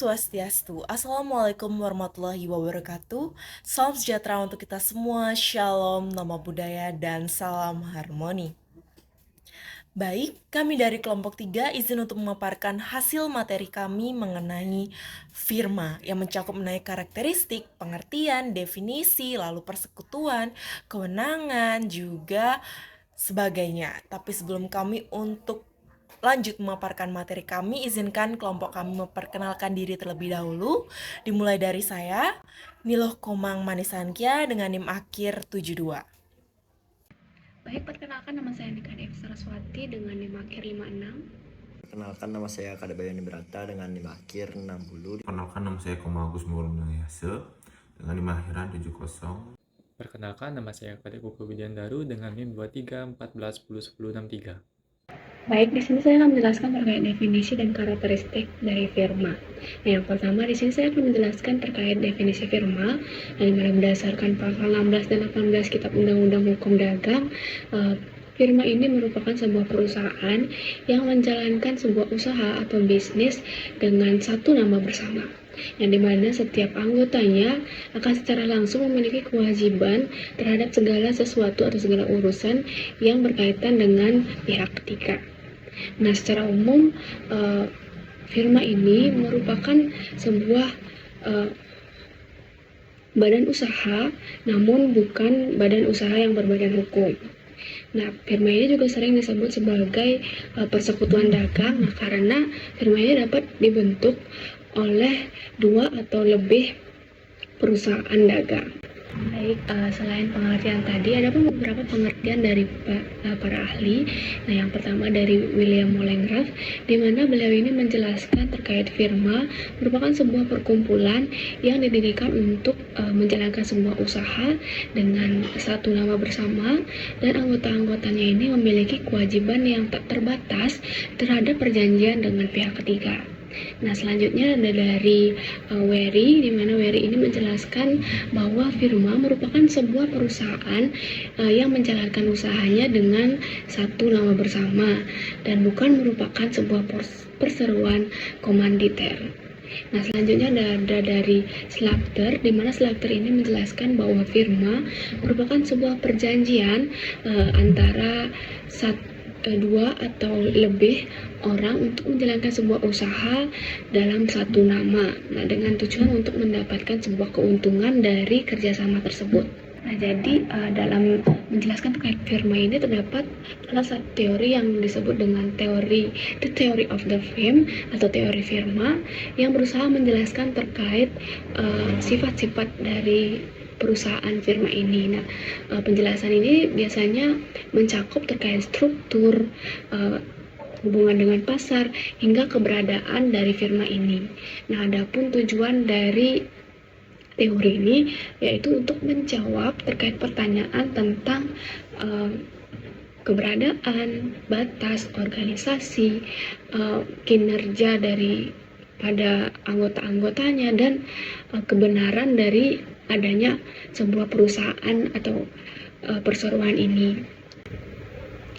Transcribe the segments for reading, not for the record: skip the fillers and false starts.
Swastiastu. Assalamualaikum warahmatullahi wabarakatuh. Salam sejahtera untuk kita semua. Shalom, nama budaya, dan salam harmoni. Baik, kami dari kelompok 3 izin untuk memaparkan hasil materi kami mengenai firma yang mencakup mengenai karakteristik, pengertian, definisi, lalu persekutuan, kewenangan, juga sebagainya. Tapi sebelum kami untuk lanjut memaparkan materi kami, izinkan kelompok kami memperkenalkan diri terlebih dahulu. Dimulai dari saya, Niloh Komang Manisangkia dengan NIM akhir 72. Baik, perkenalkan nama saya Nika Dev Saraswati dengan NIM akhir 56. Perkenalkan nama saya Kadabayani Berata dengan NIM akhir 60. Perkenalkan nama saya Koma Agus Murunayase dengan NIM akhiran 70. Perkenalkan nama saya Kadek Kuku Widiandaru dengan NIM 23 14 10 10 63. Baik, di sini saya akan menjelaskan terkait definisi dan karakteristik dari firma. Nah, yang pertama di sini saya akan menjelaskan terkait definisi firma, yang dimana berdasarkan pasal 16 dan 18 Kitab Undang-Undang Hukum Dagang, firma ini merupakan sebuah perusahaan yang menjalankan sebuah usaha atau bisnis dengan satu nama bersama, yang dimana setiap anggotanya akan secara langsung memiliki kewajiban terhadap segala sesuatu atau segala urusan yang berkaitan dengan pihak ketiga. Nah, secara umum firma ini merupakan sebuah badan usaha, namun bukan badan usaha yang berbadan hukum. Nah, firma ini juga sering disebut sebagai persekutuan dagang, karena firma ini dapat dibentuk oleh dua atau lebih perusahaan dagang. Baik, selain pengertian tadi, ada pun beberapa pengertian dari para ahli. Nah, yang pertama dari William Molengraf, di mana beliau ini menjelaskan terkait firma merupakan sebuah perkumpulan yang didirikan untuk menjalankan sebuah usaha dengan satu nama bersama, dan anggota-anggotanya ini memiliki kewajiban yang tak terbatas terhadap perjanjian dengan pihak ketiga. Nah, selanjutnya ada dari Wery, di mana Wery ini menjelaskan bahwa firma merupakan sebuah perusahaan yang menjalankan usahanya dengan satu nama bersama dan bukan merupakan sebuah perseroan komanditer. Nah, selanjutnya ada dari Slagter, di mana Slagter ini menjelaskan bahwa firma merupakan sebuah perjanjian antara dua atau lebih orang untuk menjalankan sebuah usaha dalam satu nama. Nah, dengan tujuan untuk mendapatkan sebuah keuntungan dari kerjasama tersebut. Nah, jadi dalam menjelaskan terkait firma ini terdapat salah satu teori yang disebut dengan the theory of the firm atau teori firma, yang berusaha menjelaskan terkait sifat-sifat dari perusahaan firma ini. Nah, penjelasan ini biasanya mencakup terkait struktur, hubungan dengan pasar, hingga keberadaan dari firma ini. Nah, adapun tujuan dari teori ini yaitu untuk menjawab terkait pertanyaan tentang keberadaan, batas, organisasi, kinerja dari pada anggota-anggotanya, dan kebenaran dari adanya sebuah perusahaan atau perseroan ini.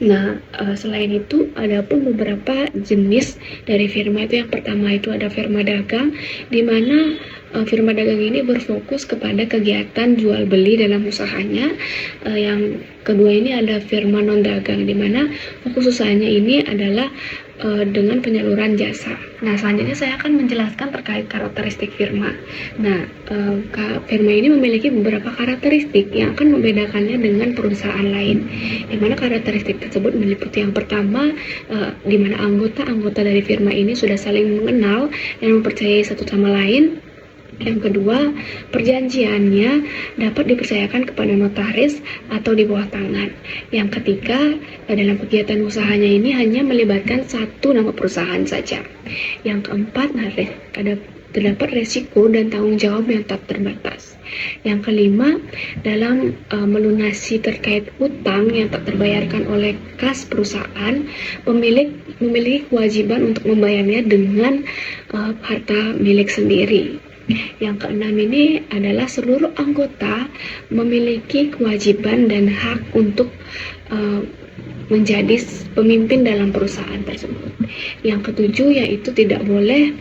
Nah, selain itu ada pun beberapa jenis dari firma itu. Yang pertama itu ada firma dagang, di mana firma dagang ini berfokus kepada kegiatan jual beli dalam usahanya. Yang kedua ini ada firma non dagang, di mana fokus usahanya ini adalah dengan penyaluran jasa. Nah, selanjutnya saya akan menjelaskan terkait karakteristik firma. Nah, firma ini memiliki beberapa karakteristik yang akan membedakannya dengan perusahaan lain, di mana karakteristik tersebut meliputi yang pertama, di mana anggota-anggota dari firma ini sudah saling mengenal dan mempercayai satu sama lain. Yang kedua, perjanjiannya dapat dipercayakan kepada notaris atau di bawah tangan. Yang ketiga, dalam kegiatan usahanya ini hanya melibatkan satu nama perusahaan saja. Yang keempat, terdapat resiko dan tanggung jawab yang tak terbatas. Yang kelima, dalam melunasi terkait hutang yang tak terbayarkan oleh kas perusahaan, pemilik memiliki kewajiban untuk membayarnya dengan harta milik sendiri. Yang keenam ini adalah seluruh anggota memiliki kewajiban dan hak untuk menjadi pemimpin dalam perusahaan tersebut. Yang ketujuh yaitu tidak boleh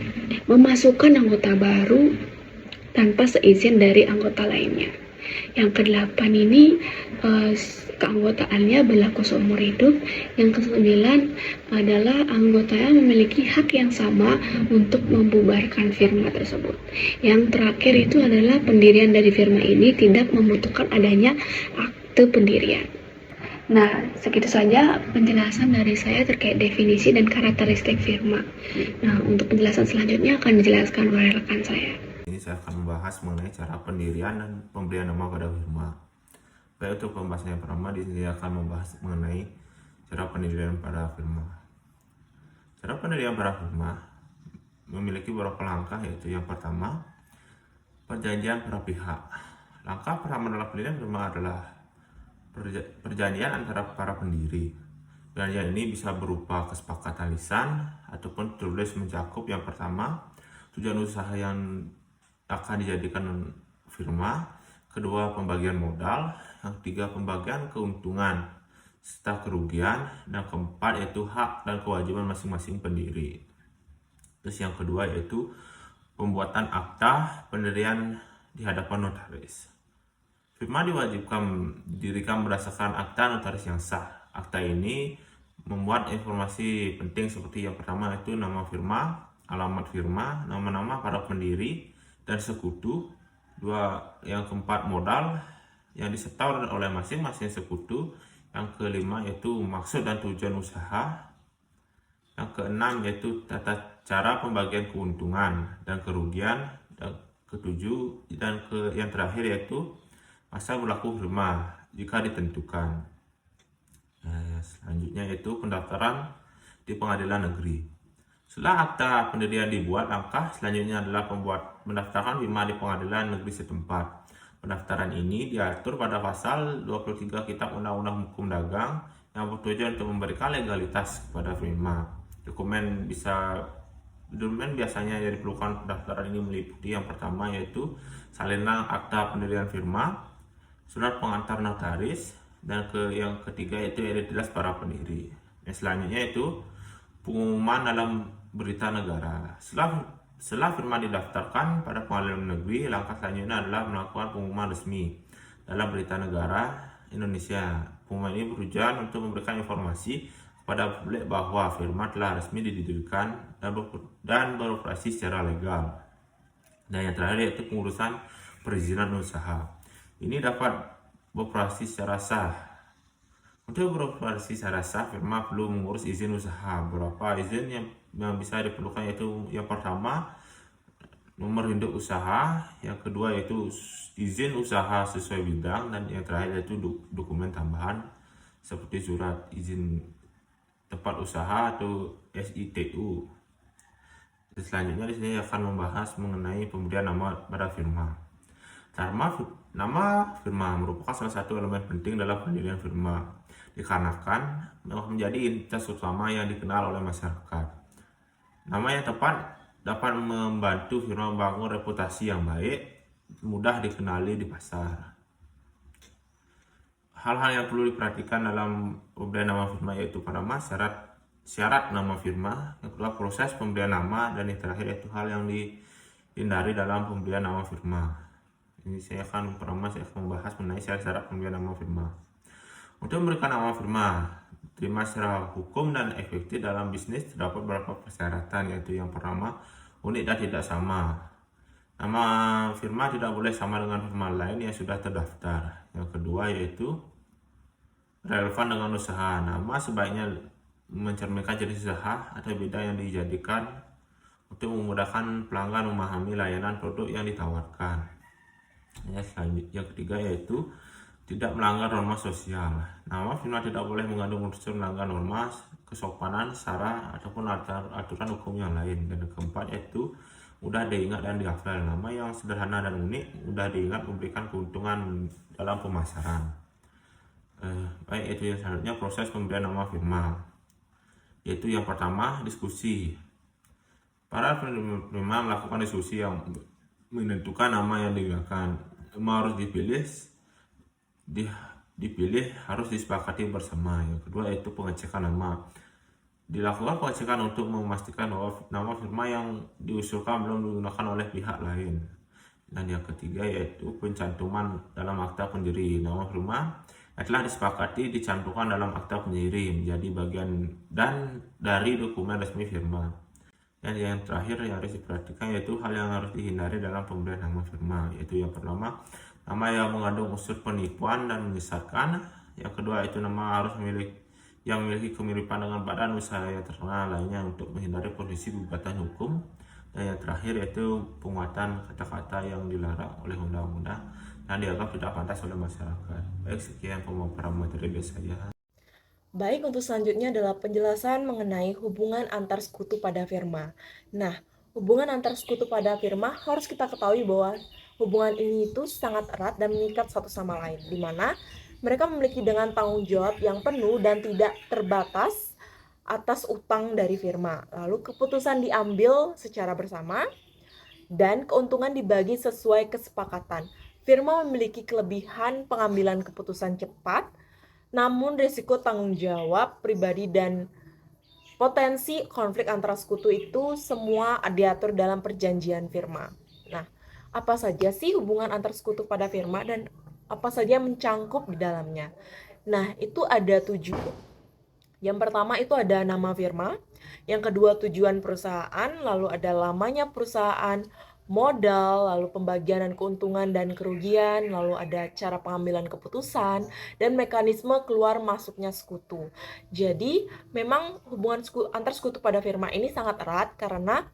memasukkan anggota baru tanpa seizin dari anggota lainnya. Yang kedelapan ini keanggotaannya berlaku seumur hidup. Yang kesembilan adalah anggotanya memiliki hak yang sama untuk membubarkan firma tersebut. Yang terakhir itu adalah pendirian dari firma ini tidak membutuhkan adanya akte pendirian. Nah, segitu saja penjelasan dari saya terkait definisi dan karakteristik firma. Nah, untuk penjelasan selanjutnya akan dijelaskan oleh rekan saya. Ini saya akan membahas mengenai cara pendirian dan pemberian nama pada firma. Baik, untuk pembahasan yang pertama, di sini akan membahas mengenai cara pendirian pada firma. Cara pendirian pada firma memiliki beberapa langkah, yaitu yang pertama, perjanjian para pihak. Langkah pertama dalam pendirian firma adalah perjanjian antara para pendiri. Perjanjian ini bisa berupa kesepakatan lisan ataupun tertulis mencakup yang pertama, tujuan usaha yang akan dijadikan firma, kedua pembagian modal, yang ketiga pembagian keuntungan serta kerugian, dan keempat yaitu hak dan kewajiban masing-masing pendiri. Terus yang kedua yaitu pembuatan akta pendirian di hadapan notaris. Firma diwajibkan didirikan berdasarkan akta notaris yang sah. Akta ini memuat informasi penting seperti yang pertama yaitu nama firma, alamat firma, nama-nama para pendiri dan sekutu. Yang keempat modal yang disetor oleh masing-masing sekutu. Yang kelima yaitu maksud dan tujuan usaha. Yang keenam yaitu tata cara pembagian keuntungan dan kerugian. Dan ketujuh dan yang terakhir yaitu masa berlaku firma jika ditentukan. Selanjutnya yaitu pendaftaran di pengadilan negeri. Setelah akta pendirian dibuat, langkah selanjutnya adalah mendaftarkan firma di pengadilan negeri setempat. Pendaftaran ini diatur pada pasal 23 Kitab Undang-Undang Hukum Dagang yang bertujuan untuk memberikan legalitas kepada firma. Dokumen biasanya yang diperlukan pendaftaran ini meliputi yang pertama yaitu salinan akta pendirian firma, surat pengantar notaris, dan yang ketiga yaitu identitas para pendiri. Yang selanjutnya yaitu pengumuman dalam berita negara. Setelah firma didaftarkan pada pengadilan negeri, langkah selanjutnya adalah melakukan pengumuman resmi dalam berita negara Indonesia. Pengumuman ini bertujuan untuk memberikan informasi kepada publik bahwa firma telah resmi didirikan dan beroperasi secara legal. Dan yang terakhir yaitu pengurusan perizinan usaha. Ini dapat beroperasi secara sah. Untuk beroperasi secara sah, firma perlu mengurus izin usaha. Beberapa izin yang bisa diperlukan yaitu yang pertama, nomor induk usaha, yang kedua yaitu izin usaha sesuai bidang, dan yang terakhir yaitu dokumen tambahan seperti surat izin tempat usaha atau SITU. Selanjutnya di sini akan membahas mengenai pemberian nama pada firma. Nama firma merupakan salah satu elemen penting dalam pendirian firma, dikarenakan menjadi identitas utama yang dikenal oleh masyarakat. Nama yang tepat dapat membantu firma membangun reputasi yang baik, mudah dikenali di pasar. Hal-hal yang perlu diperhatikan dalam pemberian nama firma yaitu pertama syarat nama firma, yang kedua proses pemberian nama, dan yang terakhir yaitu hal yang dihindari dalam pemberian nama firma. Ini saya akan membahas mengenai syarat-syarat pemberian nama firma. Untuk memberikan nama firma diterima secara hukum dan efektif dalam bisnis terdapat beberapa persyaratan, yaitu yang pertama unik dan tidak sama. Nama firma tidak boleh sama dengan firma lain yang sudah terdaftar. Yang kedua yaitu relevan dengan usaha. Nama sebaiknya mencerminkan jenis usaha atau bidang yang dijadikan untuk memudahkan pelanggan memahami layanan produk yang ditawarkan. Yang ketiga yaitu tidak melanggar norma sosial. Nama firma tidak boleh mengandung unsur melanggar norma kesopanan, sara, ataupun aturan hukum yang lain. Dan yang keempat yaitu mudah diingat dan dihafal. Nama yang sederhana dan unik, mudah diingat, memberikan keuntungan dalam pemasaran. Baik, itu yang selanjutnya proses pemberian nama firma, yaitu yang pertama diskusi. Para firma melakukan diskusi yang menentukan nama yang digunakan. Nama harus dipilih dipilih harus disepakati bersama. Yang kedua yaitu pengecekan nama. Dilakukan pengecekan untuk memastikan bahwa nama firma yang diusulkan belum digunakan oleh pihak lain. Dan yang ketiga yaitu pencantuman dalam akta pendiri. Nama firma yang telah disepakati dicantumkan dalam akta pendiri menjadi bagian dan dari dokumen resmi firma. Dan yang terakhir yang harus diperhatikan yaitu hal yang harus dihindari dalam pemberian nama firma, yaitu yang pertama, nama yang mengandung unsur penipuan dan menyesatkan. Yang kedua itu nama harus memiliki kemiripan dengan badan usaha yang terkenal lainnya untuk menghindari posisi gugatan hukum. Dan yang terakhir yaitu penguatan kata-kata yang dilarang oleh undang-undang dan dianggap tidak pantas oleh masyarakat. Baik, sekian pemaparan materi dari saya. Baik, untuk selanjutnya adalah penjelasan mengenai hubungan antar sekutu pada firma. Nah, hubungan antar sekutu pada firma harus kita ketahui bahwa hubungan ini itu sangat erat dan mengikat satu sama lain, di mana mereka memiliki dengan tanggung jawab yang penuh dan tidak terbatas atas utang dari firma. Lalu keputusan diambil secara bersama dan keuntungan dibagi sesuai kesepakatan. Firma memiliki kelebihan pengambilan keputusan cepat, namun risiko tanggung jawab pribadi dan potensi konflik antara sekutu itu semua diatur dalam perjanjian firma. Nah, apa saja sih hubungan antar sekutu pada firma dan apa saja yang mencangkup di dalamnya? Nah, itu ada 7. Yang pertama itu ada nama firma, yang kedua tujuan perusahaan, lalu ada lamanya perusahaan, modal, lalu pembagian dan keuntungan dan kerugian, lalu ada cara pengambilan keputusan, dan mekanisme keluar masuknya sekutu. Jadi, memang hubungan antar sekutu pada firma ini sangat erat karena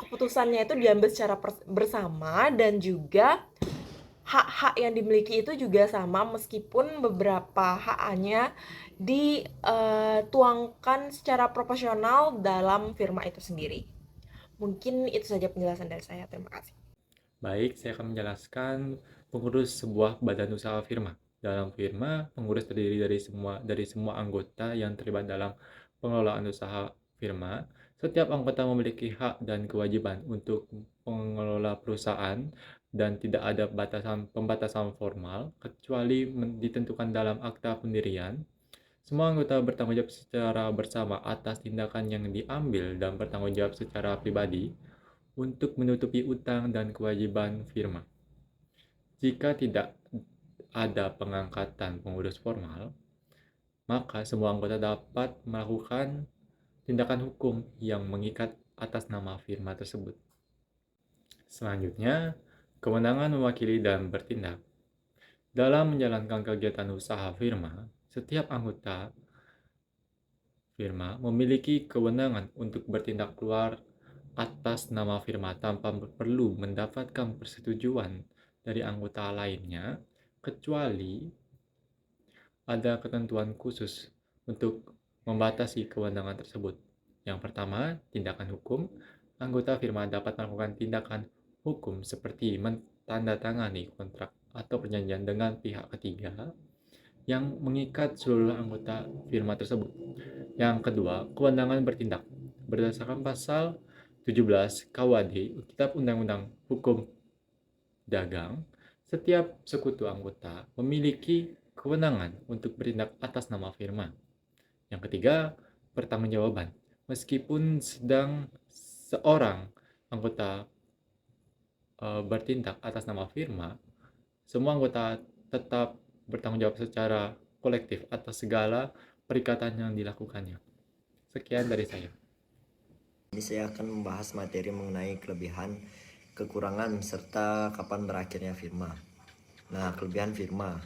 keputusannya itu diambil secara bersama dan juga hak-hak yang dimiliki itu juga sama meskipun beberapa hak-haknya dituangkan secara proporsional dalam firma itu sendiri. Mungkin itu saja penjelasan dari saya. Terima kasih. Baik, saya akan menjelaskan pengurus sebuah badan usaha firma. Dalam firma, pengurus terdiri dari semua anggota yang terlibat dalam pengelolaan usaha firma. Setiap anggota memiliki hak dan kewajiban untuk mengelola perusahaan dan tidak ada pembatasan formal kecuali ditentukan dalam akta pendirian. Semua anggota bertanggung jawab secara bersama atas tindakan yang diambil dan bertanggung jawab secara pribadi untuk menutupi utang dan kewajiban firma. Jika tidak ada pengangkatan pengurus formal, maka semua anggota dapat melakukan tindakan hukum yang mengikat atas nama firma tersebut. Selanjutnya, kewenangan mewakili dan bertindak. Dalam menjalankan kegiatan usaha firma, setiap anggota firma memiliki kewenangan untuk bertindak keluar atas nama firma tanpa perlu mendapatkan persetujuan dari anggota lainnya, kecuali ada ketentuan khusus untuk membatasi kewenangan tersebut. Yang pertama, tindakan hukum. Anggota firma dapat melakukan tindakan hukum seperti menandatangani kontrak atau perjanjian dengan pihak ketiga yang mengikat seluruh anggota firma tersebut. Yang kedua, kewenangan bertindak. Berdasarkan pasal 17 KUHD, Kitab Undang-Undang Hukum Dagang, setiap sekutu anggota memiliki kewenangan untuk bertindak atas nama firma. Yang ketiga, pertanggungjawaban. Meskipun sedang seorang anggota bertindak atas nama firma, semua anggota tetap bertanggung jawab secara kolektif atas segala perikatan yang dilakukannya. Sekian dari saya. Ini saya akan membahas materi mengenai kelebihan, kekurangan, serta kapan berakhirnya firma. Nah, kelebihan firma.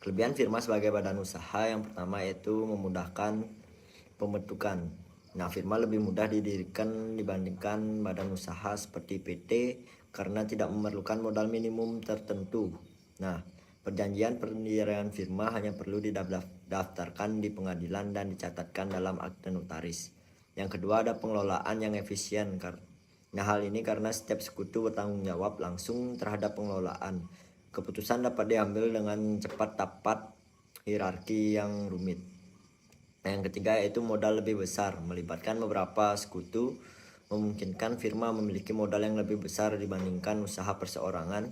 Kelebihan firma sebagai badan usaha yang pertama yaitu memudahkan pembentukan. Nah, firma lebih mudah didirikan dibandingkan badan usaha seperti PT karena tidak memerlukan modal minimum tertentu. Nah, perjanjian pendirian firma hanya perlu didaftarkan di pengadilan dan dicatatkan dalam akte notaris. Yang kedua ada pengelolaan yang efisien. Nah, hal ini karena setiap sekutu bertanggung jawab langsung terhadap pengelolaan. Keputusan dapat diambil dengan cepat tanpa hierarki yang rumit. Yang ketiga yaitu modal lebih besar. Melibatkan beberapa sekutu memungkinkan firma memiliki modal yang lebih besar dibandingkan usaha perseorangan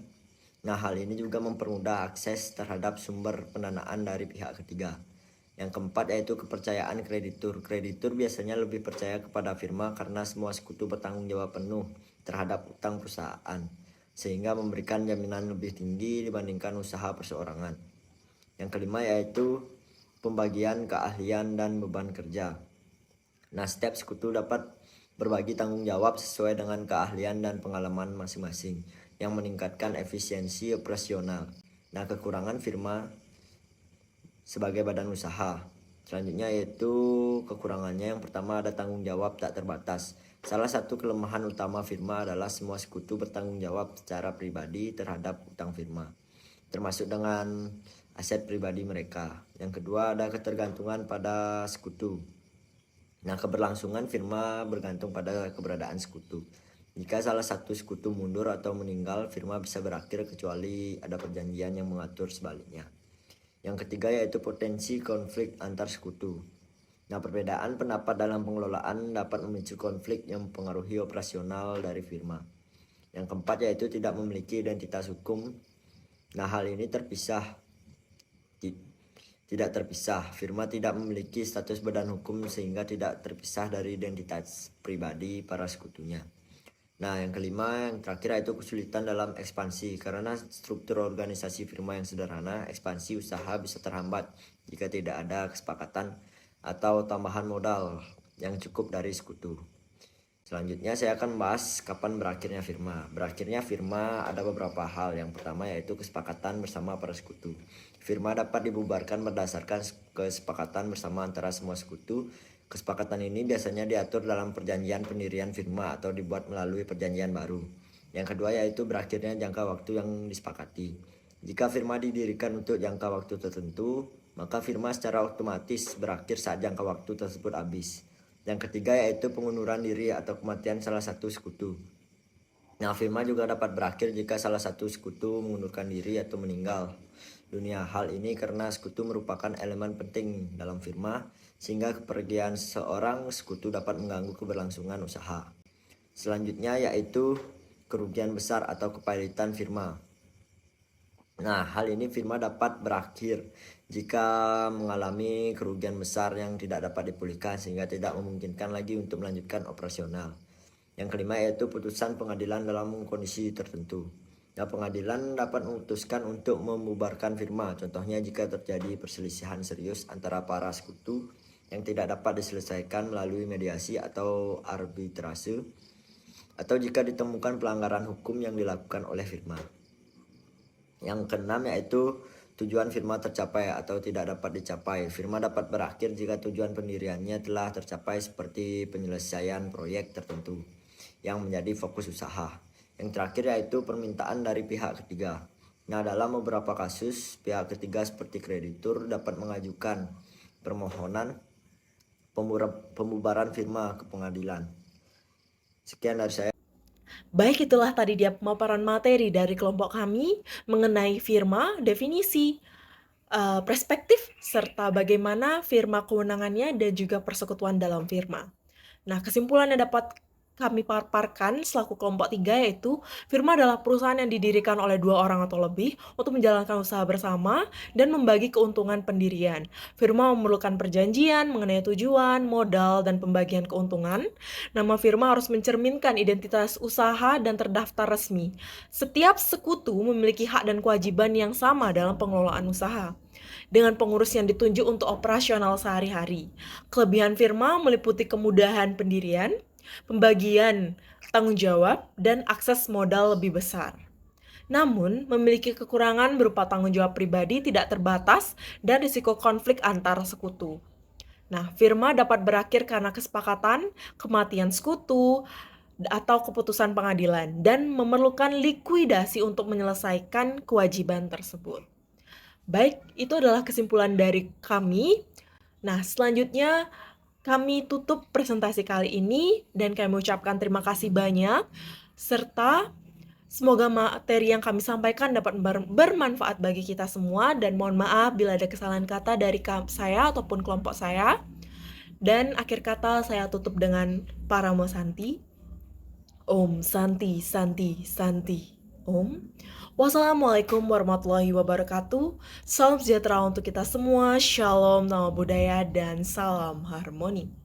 Nah, hal ini juga mempermudah akses terhadap sumber pendanaan dari pihak ketiga. Yang keempat yaitu kepercayaan kreditur. Kreditur biasanya lebih percaya kepada firma karena semua sekutu bertanggung jawab penuh terhadap utang perusahaan, sehingga memberikan jaminan lebih tinggi dibandingkan usaha perseorangan. Yang kelima yaitu pembagian keahlian dan beban kerja. Nah, setiap sekutu dapat berbagi tanggung jawab sesuai dengan keahlian dan pengalaman masing-masing yang meningkatkan efisiensi operasional. Nah, kekurangan firma sebagai badan usaha. Selanjutnya yaitu kekurangannya, yang pertama ada tanggung jawab tak terbatas. Salah satu kelemahan utama firma adalah semua sekutu bertanggung jawab secara pribadi terhadap utang firma, termasuk dengan aset pribadi mereka. Yang kedua ada ketergantungan pada sekutu. Nah, keberlangsungan firma bergantung pada keberadaan sekutu. Jika salah satu sekutu mundur atau meninggal, firma bisa berakhir kecuali ada perjanjian yang mengatur sebaliknya. Yang ketiga yaitu potensi konflik antar sekutu. Nah, perbedaan pendapat dalam pengelolaan dapat memicu konflik yang mempengaruhi operasional dari firma. Yang keempat yaitu tidak memiliki identitas hukum. Nah, hal ini tidak terpisah. Firma tidak memiliki status badan hukum sehingga tidak terpisah dari identitas pribadi para sekutunya. Nah, yang kelima, yang terakhir yaitu kesulitan dalam ekspansi. Karena struktur organisasi firma yang sederhana, ekspansi usaha bisa terhambat jika tidak ada kesepakatan atau tambahan modal yang cukup dari sekutu. Selanjutnya saya akan membahas kapan berakhirnya firma. Berakhirnya firma ada beberapa hal. Yang pertama yaitu kesepakatan bersama para sekutu. Firma dapat dibubarkan berdasarkan kesepakatan bersama antara semua sekutu. Kesepakatan ini biasanya diatur dalam perjanjian pendirian firma atau dibuat melalui perjanjian baru. Yang kedua yaitu berakhirnya jangka waktu yang disepakati. Jika firma didirikan untuk jangka waktu tertentu, maka firma secara otomatis berakhir saat jangka waktu tersebut habis. Yang ketiga yaitu pengunduran diri atau kematian salah satu sekutu. Nah, firma juga dapat berakhir jika salah satu sekutu mengundurkan diri atau meninggal dunia. Hal ini karena sekutu merupakan elemen penting dalam firma, sehingga kepergian seorang sekutu dapat mengganggu keberlangsungan usaha. Selanjutnya yaitu kerugian besar atau kepailitan firma. Nah, hal ini firma dapat berakhir jika mengalami kerugian besar yang tidak dapat dipulihkan sehingga tidak memungkinkan lagi untuk melanjutkan operasional. Yang kelima yaitu putusan pengadilan dalam kondisi tertentu. Nah, pengadilan dapat memutuskan untuk membubarkan firma. Contohnya jika terjadi perselisihan serius antara para sekutu yang tidak dapat diselesaikan melalui mediasi atau arbitrase, atau jika ditemukan pelanggaran hukum yang dilakukan oleh firma. Yang keenam yaitu tujuan firma tercapai atau tidak dapat dicapai. Firma dapat berakhir jika tujuan pendiriannya telah tercapai, seperti penyelesaian proyek tertentu yang menjadi fokus usaha. Yang terakhir yaitu permintaan dari pihak ketiga. Nah, dalam beberapa kasus, pihak ketiga seperti kreditur dapat mengajukan permohonan pembubaran firma ke pengadilan. Sekian dari saya. Baik, itulah tadi dia pemaparan materi dari kelompok kami mengenai firma, definisi, perspektif, serta bagaimana firma kewenangannya dan juga persekutuan dalam firma. Nah, kesimpulan yang dapat kami paparkan selaku kelompok 3 yaitu firma adalah perusahaan yang didirikan oleh 2 orang atau lebih untuk menjalankan usaha bersama dan membagi keuntungan pendirian. Firma memerlukan perjanjian mengenai tujuan, modal, dan pembagian keuntungan. Nama firma harus mencerminkan identitas usaha dan terdaftar resmi. Setiap sekutu memiliki hak dan kewajiban yang sama dalam pengelolaan usaha, dengan pengurus yang ditunjuk untuk operasional sehari-hari. Kelebihan firma meliputi kemudahan pendirian, pembagian tanggung jawab, dan akses modal lebih besar. Namun, memiliki kekurangan berupa tanggung jawab pribadi tidak terbatas dan risiko konflik antar sekutu. Nah, firma dapat berakhir karena kesepakatan, kematian sekutu, atau keputusan pengadilan, dan memerlukan likuidasi untuk menyelesaikan kewajiban tersebut. Baik, itu adalah kesimpulan dari kami. Nah, selanjutnya kami tutup presentasi kali ini dan kami ucapkan terima kasih banyak, serta semoga materi yang kami sampaikan dapat bermanfaat bagi kita semua, dan mohon maaf bila ada kesalahan kata dari saya ataupun kelompok saya. Dan akhir kata saya tutup dengan Paramo Santi. Om Santi Santi Santi Om. Wassalamualaikum warahmatullahi wabarakatuh. Salam sejahtera untuk kita semua. Shalom, nama budaya, dan salam harmoni.